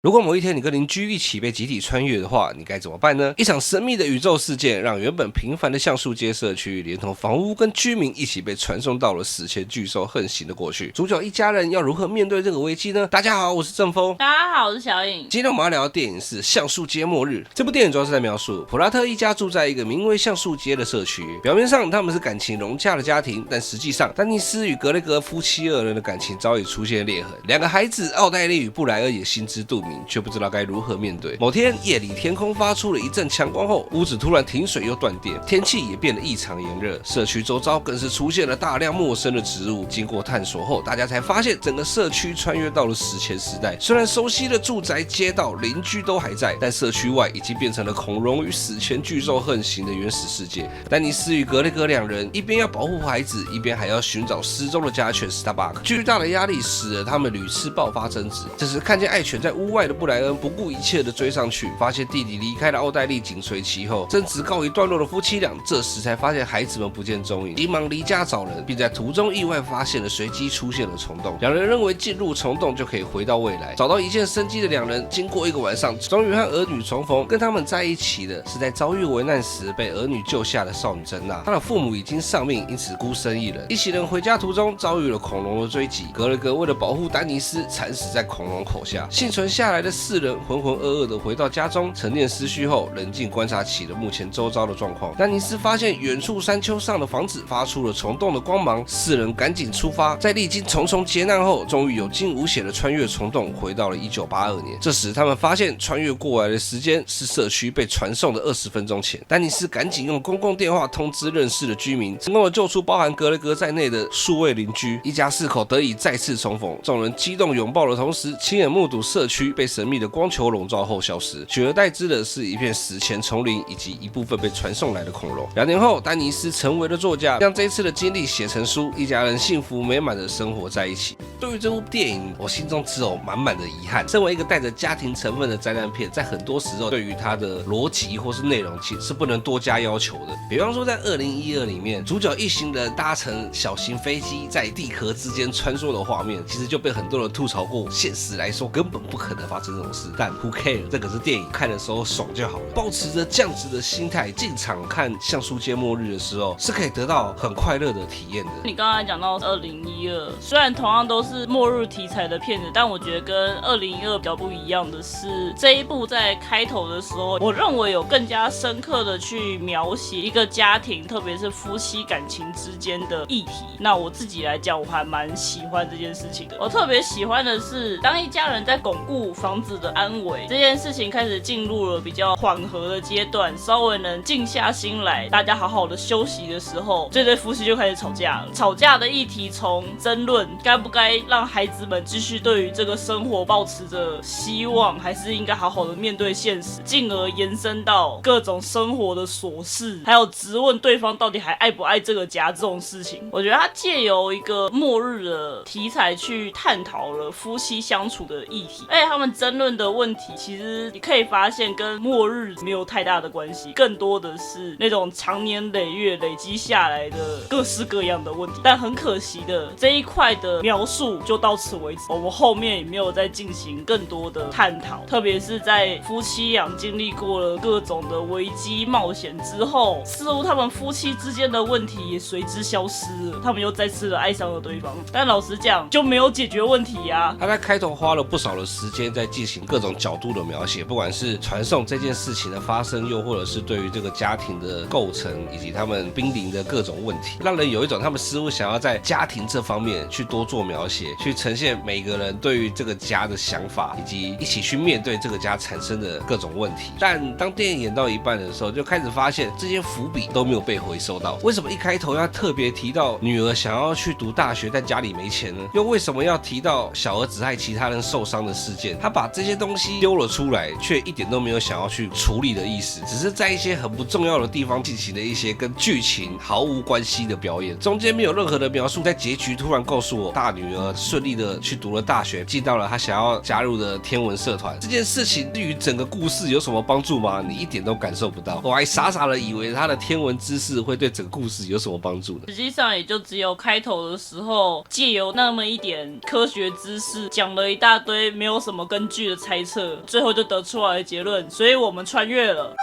如果某一天你跟邻居一起被集体穿越的话，你该怎么办呢？一场神秘的宇宙事件让原本平凡的橡树街社区，连同房屋跟居民一起被传送到了史前巨兽横行的过去。主角一家人要如何面对这个危机呢？大家好，我是正风。大家好，我是小颖。今天我们要聊的电影是《橡树街末日》。这部电影主要是在描述普拉特一家住在一个名为橡树街的社区。表面上他们是感情融洽的家庭，但实际上丹尼斯与格雷格夫妻二人的感情早已出现裂痕。两个孩子奥黛丽与布莱恩也心知肚明，却不知道该如何面对。某天夜里，天空发出了一阵强光后，屋子突然停水又断电，天气也变得异常炎热。社区周遭更是出现了大量陌生的植物。经过探索后，大家才发现整个社区穿越到了史前时代。虽然熟悉的住宅、街道、邻居都还在，但社区外已经变成了恐龙与史前巨兽横行的原始世界。丹尼斯与格雷格两人一边要保护孩子，一边还要寻找失踪的家犬 Starbuck。巨大的压力使得他们屡次爆发争执。这时看见爱犬在屋外的布莱恩不顾一切的追上去，发现弟弟离开了奥黛丽紧随其后。争执告一段落的夫妻俩，这时才发现孩子们不见踪影，急忙离家找人，并在途中意外发现了随机出现的虫洞。两人认为进入虫洞就可以回到未来。找到一线生机的两人，经过一个晚上，终于和儿女重逢。跟他们在一起的是在遭遇危难时被儿女救下的少女珍娜。她的父母已经丧命，因此孤身一人。一行人回家途中遭遇了恐龙的追击，格雷格为了保护丹尼斯，惨死在恐龙口下。幸存下来的四人浑浑噩噩的回到家中，沉淀思绪后，冷静观察起了目前周遭的状况。丹尼斯发现远处山丘上的房子发出了虫洞的光芒，四人赶紧出发，在历经重重劫难后，终于有惊无险的穿越虫洞，回到了1982年。这时他们发现穿越过来的时间是社区被传送的20分钟前。丹尼斯赶紧用公共电话通知认识的居民，成功的救出包含格雷格在内的数位邻居，一家四口得以再次重逢。众人激动拥抱的同时，亲眼目睹社区被神秘的光球笼罩后消失，取而代之的是一片史前丛林以及一部分被传送来的恐龙。2年后，丹尼斯成为了作家，将这一次的经历写成书，一家人幸福美满的生活在一起。对于这部电影，我心中只有满满的遗憾。身为一个带着家庭成分的灾难片，在很多时候对于它的逻辑或是内容其实是不能多加要求的。比方说在2012里面，主角一行人搭乘小型飞机在地壳之间穿梭的画面，其实就被很多人吐槽过，现实来说根本不可能发生这种事。但 who care， 这个是电影，看的时候爽就好了。抱持着这样子的心态进场看《橡树街末日》的时候，是可以得到很快乐的体验的。你刚才讲到2012，虽然同样都是末日题材的片子，但我觉得跟2012比较不一样的是，这一部在开头的时候，我认为有更加深刻的去描写一个家庭，特别是夫妻感情之间的议题。那我自己来讲，我还蛮喜欢这件事情的。我特别喜欢的是，当一家人在巩固房子的安危这件事情开始进入了比较缓和的阶段，稍微能静下心来，大家好好的休息的时候，这对夫妻就开始吵架了。吵架的议题从争论该不该让孩子们继续对于这个生活抱持着希望，还是应该好好的面对现实，进而延伸到各种生活的琐事，还有质问对方到底还爱不爱这个家这种事情。我觉得他借由一个末日的题材去探讨了夫妻相处的议题，而且他们争论的问题其实你可以发现跟末日没有太大的关系，更多的是那种长年累月累积下来的各式各样的问题。但很可惜的，这一块的描述就到此为止，我们后面也没有再进行更多的探讨，特别是在夫妻俩经历过了各种的危机冒险之后，似乎他们夫妻之间的问题也随之消失了，他们又再次的爱上了对方。但老实讲，就没有解决问题啊。他在开头花了不少的时间在进行各种角度的描写，不管是传送这件事情的发生，又或者是对于这个家庭的构成以及他们濒临的各种问题，让人有一种他们似乎想要在家庭这方面去多做描写，去呈现每个人对于这个家的想法，以及一起去面对这个家产生的各种问题。但当电影演到一半的时候，就开始发现这些伏笔都没有被回收到。为什么一开头要特别提到女儿想要去读大学但家里没钱呢？又为什么要提到小儿子害其他人受伤的事件？他把这些东西丢了出来，却一点都没有想要去处理的意思，只是在一些很不重要的地方进行了一些跟剧情毫无关系的表演，中间没有任何的描述。在结局突然告诉我大女儿顺利的去读了大学，进到了他想要加入的天文社团。这件事情对于整个故事有什么帮助吗？你一点都感受不到。我还傻傻的以为他的天文知识会对整个故事有什么帮助呢？实际上也就只有开头的时候借由那么一点科学知识讲了一大堆没有什么根据的猜测，最后就得出来的结论，所以我们穿越了。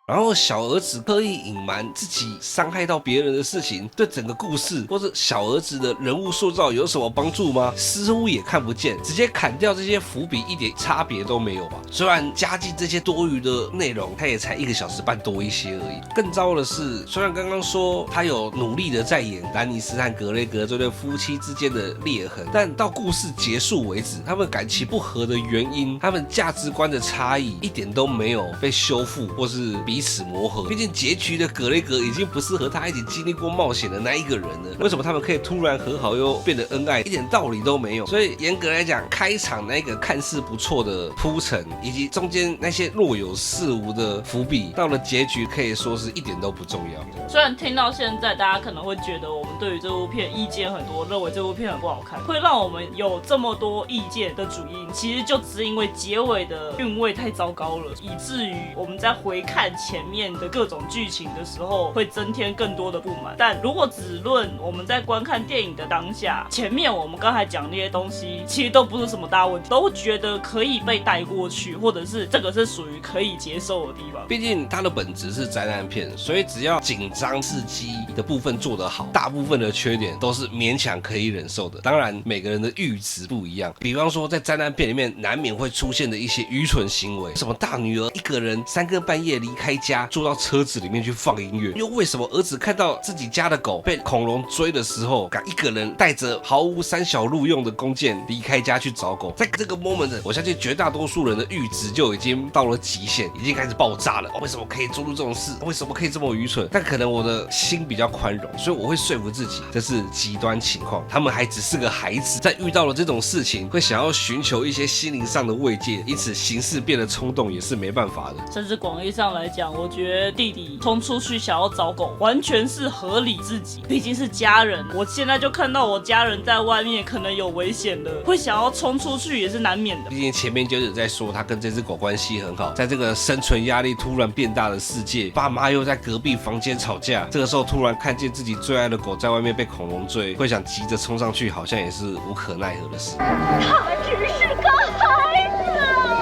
然后小儿子刻意隐瞒自己伤害到别人的事情，对整个故事或者小儿子的人物塑造有什么帮助吗？似乎也看不见，直接砍掉这些伏笔一点差别都没有吧。虽然加进这些多余的内容，它也才1个小时半多一些而已。更糟的是，虽然刚刚说他有努力的在演丹尼斯和格雷格这对夫妻之间的裂痕，但到故事结束为止，他们感情不和的原因，他们价值观的差异一点都没有被修复或是彼此磨合。毕竟结局的格雷格已经不是和他一起经历过冒险的那一个人了，为什么他们可以突然和好又变得恩爱，一点道理都没有。所以严格来讲，开场那个看似不错的铺陈，以及中间那些若有似无的伏笔，到了结局可以说是一点都不重要。虽然听到现在大家可能会觉得我们对于这部片意见很多，认为这部片很不好看，会让我们有这么多意见的主因，其实就只是因为结尾的韵味太糟糕了，以至于我们在回看前面的各种剧情的时候会增添更多的不满。但如果只论我们在观看电影的当下，前面我们刚才讲那些东西其实都不是什么大问题，都觉得可以被带过去，或者是这个是属于可以接受的地方。毕竟它的本质是灾难片，所以只要紧张刺激的部分做得好，大部分的缺点都是勉强可以忍受的。当然每个人的阈值不一样，比方说在灾难片里面难免会出现的一些愚蠢行为，什么大女儿一个人3更半夜离开家坐到车子里面去放音乐，又为什么儿子看到自己家的狗被恐龙追的时候敢一个人带着毫无三小路用的弓箭离开家去找狗。在这个 moment 我相信绝大多数人的阈值就已经到了极限，已经开始爆炸了。为什么可以做出这种事？为什么可以这么愚蠢？但可能我的心比较宽容，所以我会说服自己这是极端情况，他们还只是个孩子，在遇到了这种事情会想要寻求一些心灵上的慰藉，因此行事变得冲动也是没办法的。甚至广义上来讲，我觉得弟弟冲出去想要找狗完全是合理自己，毕竟是家人。我现在就看到我家人在外面可能有危险了，会想要冲出去也是难免的。毕竟前面就有在说他跟这只狗关系很好，在这个生存压力突然变大的世界，爸妈又在隔壁房间吵架，这个时候突然看见自己最爱的狗在外面被恐龙追，会想急着冲上去，好像也是无可奈何的事。他只是个孩子。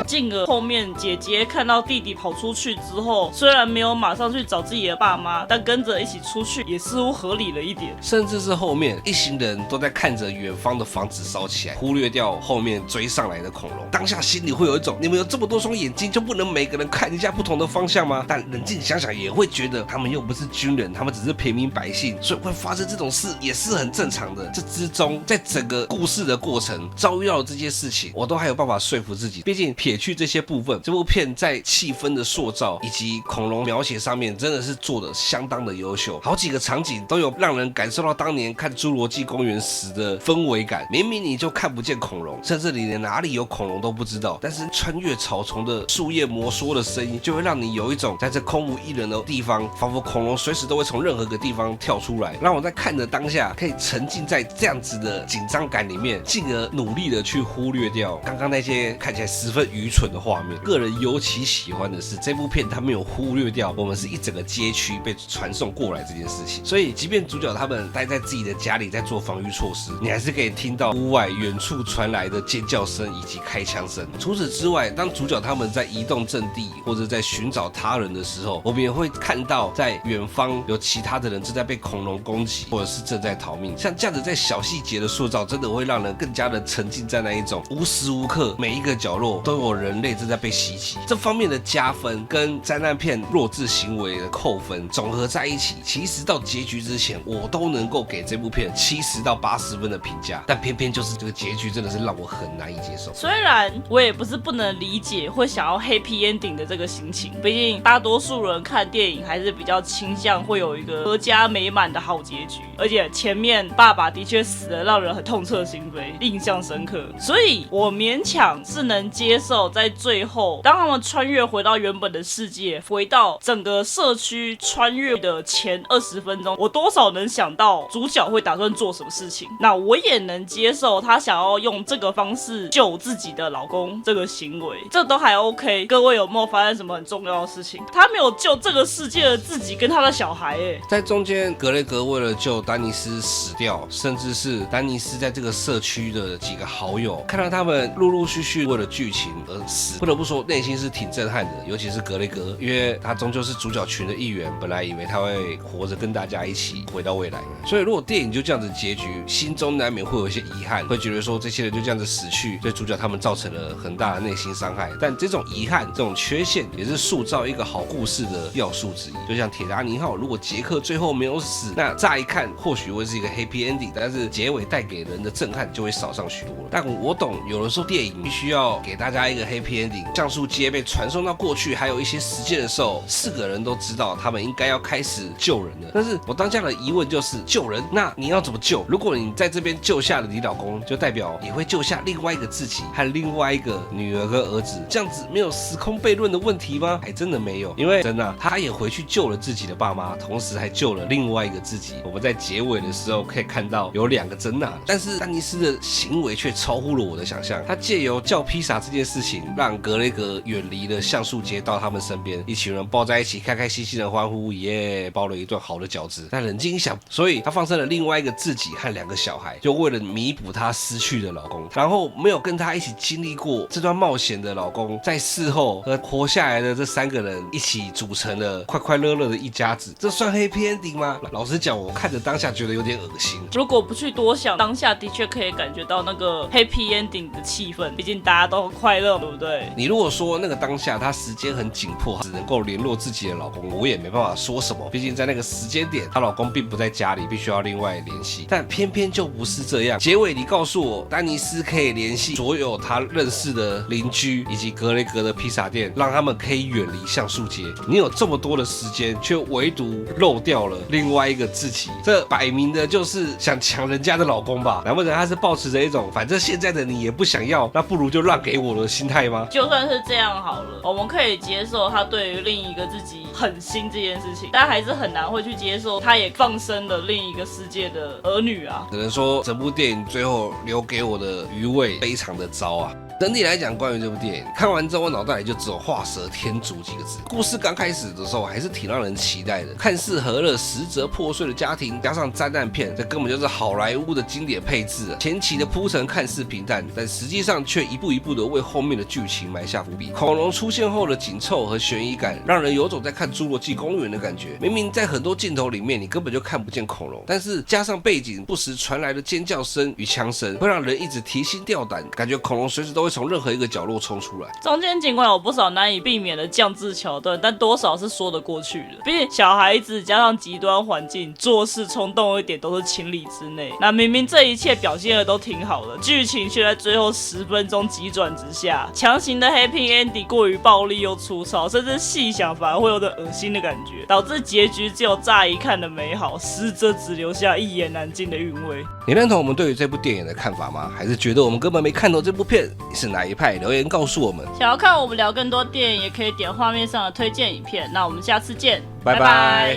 进而后面姐姐看到弟弟跑出去之后，虽然没有马上去找自己的爸妈，但跟着一起出去也似乎合理了一点。甚至是后面一行人都在看着远方的房子烧起来，忽略掉后面追上来的恐龙。当下心里会有一种，你们有这么多双眼睛，就不能每个人看一下不同的方向吗？但冷静想想也会觉得，他们又不是军人，他们只是平民百姓，所以会发生这种事也是很正常的。这之中，在整个故事的过程遭遇到这些事情，我都还有办法说服自己。毕竟撇去这些部分，这部片在气氛的塑造以及恐龙描写上面真的是做的相当的优秀，好几个场景都有让人感受到当年看侏罗纪公园时的氛围感。明明你就看不见恐龙，甚至你连哪里有恐龙都不知道，但是穿越草丛的树叶摩挲的声音，就会让你有一种在这空无一人的地方，仿佛恐龙随时都会从任何个地方跳出来，让我在看的当下可以沉浸在这样子的紧张感里面，进而努力的去忽略掉刚刚那些看起来十分愚蠢的画面。个人尤其喜欢的是这部片它没有忽略掉我们是一整个街区被传送过来这件事情，所以即便主角他们待在自己的家里在做防御措施，你还是可以听到屋外远处传来的尖叫声以及开枪声。除此之外，当主角他们在移动阵地或者在寻找他人的时候，我们也会看到在远方有其他的人正在被恐龙攻击，或者是正在逃命。像这样子在小细节的塑造，真的会让人更加的沉浸在那一种无时无刻每一个角落都有人类正在被袭击。这方面的加分跟灾难片弱智行为的扣分总合在一起，其实到结局之前我都能够给这部片70到80分的评价，但偏偏就是这个结局真的是让我很难以接受。虽然我也不是不能理解会想要 happy ending 的这个心情，毕竟大多数人看电影还是比较倾向会有一个阖家美满的好结局，而且前面爸爸的确死了，让人很痛彻心扉，印象深刻，所以我勉强是能接受在最后，当他们穿越回到原本的世界，回到整个社区穿越的前20分钟，我多少能想到主角会打算做什么事情。那我也能接受他想要用这个方式救自己的老公这个行为，这都还 OK。各位有没有发现什么很重要的事情？他没有救这个世界的自己跟他的小孩在中间格雷格为了救丹尼斯死掉，甚至是丹尼斯在这个社区的几个好友看到他们陆陆续续为了剧情而死，不得不说内心是挺震撼的，尤其是格雷格，因为他终究是主角群的一员，本来以为他会活着跟大家一起回到未来，所以如果电影就这样子结局，心中难免会有一些遗憾，会觉得说这些人就这样子死去，对主角他们造成了很大的内心伤害。但这种遗憾、这种缺陷，也是塑造一个好故事的要素之一。就像铁达尼号，如果杰克最后没有死，那乍一看或许会是一个 happy ending， 但是结尾带给人的震撼就会少上许多了。但我懂，有的时候电影必须要给大家一个 happy ending。像素街被传送到过去，还有一些时间的时候，4个人都知道他们应该要开始救人了。但是我当下的疑问就是，救人，那你要怎么救？如果你在这边救下了你老公，就代表你会救下另外一个自己和另外一个女儿跟儿子，这样子没有时空悖论的问题吗？还真的没有，因为真的他也回去救了自己的爸妈，同时还救了另外一个自己。我们在结尾的时候可以看到有2个真娜，但是丹尼斯的行为却超乎了我的想象。他借由叫披萨这件事情，让格雷格远离了橡树街，到他们身边，一群人抱在一起，开开心心的欢呼，耶，包了一顿好的饺子。但冷静一想，所以他放生了另外一个自己和2个小孩，就为了弥补他失去的老公。然后没有跟他一起经历过这段冒险的老公，在事后和活下来的这3个人一起组成了快快乐乐的一家子，这算 happy ending 吗？老实讲，我看着当下觉得有点恶心。如果不去多想，当下的确可以感觉到那个 happy ending 的气氛，毕竟大家都很快乐，对不对？你如果说那个当下她时间很紧迫，只能够联络自己的老公，我也没办法说什么，毕竟在那个时间点，她老公并不在家里，必须要另外联系。但偏偏就不是这样，结尾你告诉我，丹尼斯可以联系所有他认识的邻居以及格雷格的披萨店，让他们可以远离橡树街。你有这么多的时间，却唯独漏掉了另外一个自己，这摆明的就是想抢人家的老公吧？难不成他是抱持着一种反正现在的你也不想要，那不如就让给我的心态吗？就算是这样好了，我们可以接受他对于另一个自己狠心这件事情，但还是很难会去接受他也放生了另一个世界的儿女啊。只能说整部电影最后留给我的余味非常的糟啊。整体来讲，关于这部电影看完之后，我脑袋里就只有画蛇添足几个字。故事刚开始的时候还是挺让人期待的，看似和乐实则破碎的家庭，加上灾难片，这根本就是好莱坞的经典配置啊。前期的铺陈看似平淡，但实际上却一步一步的为后面的剧情埋下伏笔。恐龙出现后的紧凑和悬疑感，让人有种在看《侏罗纪公园》的感觉。明明在很多镜头里面你根本就看不见恐龙，但是加上背景不时传来的尖叫声与枪声，会让人一直提心吊胆，感觉恐龙随时都会从任何一个角落冲出来。中间尽管有不少难以避免的降智桥段，但多少是说得过去的。毕竟小孩子加上极端环境，做事冲动一点都是情理之内。那明明这一切表现的都挺好的，剧情却在最后10分钟急转直下，强行的 happy ending 过于暴力又粗糙，甚至细想反而会有点恶心的感觉，导致结局只有乍一看的美好，实则只留下一言难尽的韵味。你认同我们对于这部电影的看法吗？还是觉得我们根本没看懂这部片？你是哪一派？留言告诉我们。想要看我们聊更多电影，也可以点画面上的推荐影片。那我们下次见，拜拜。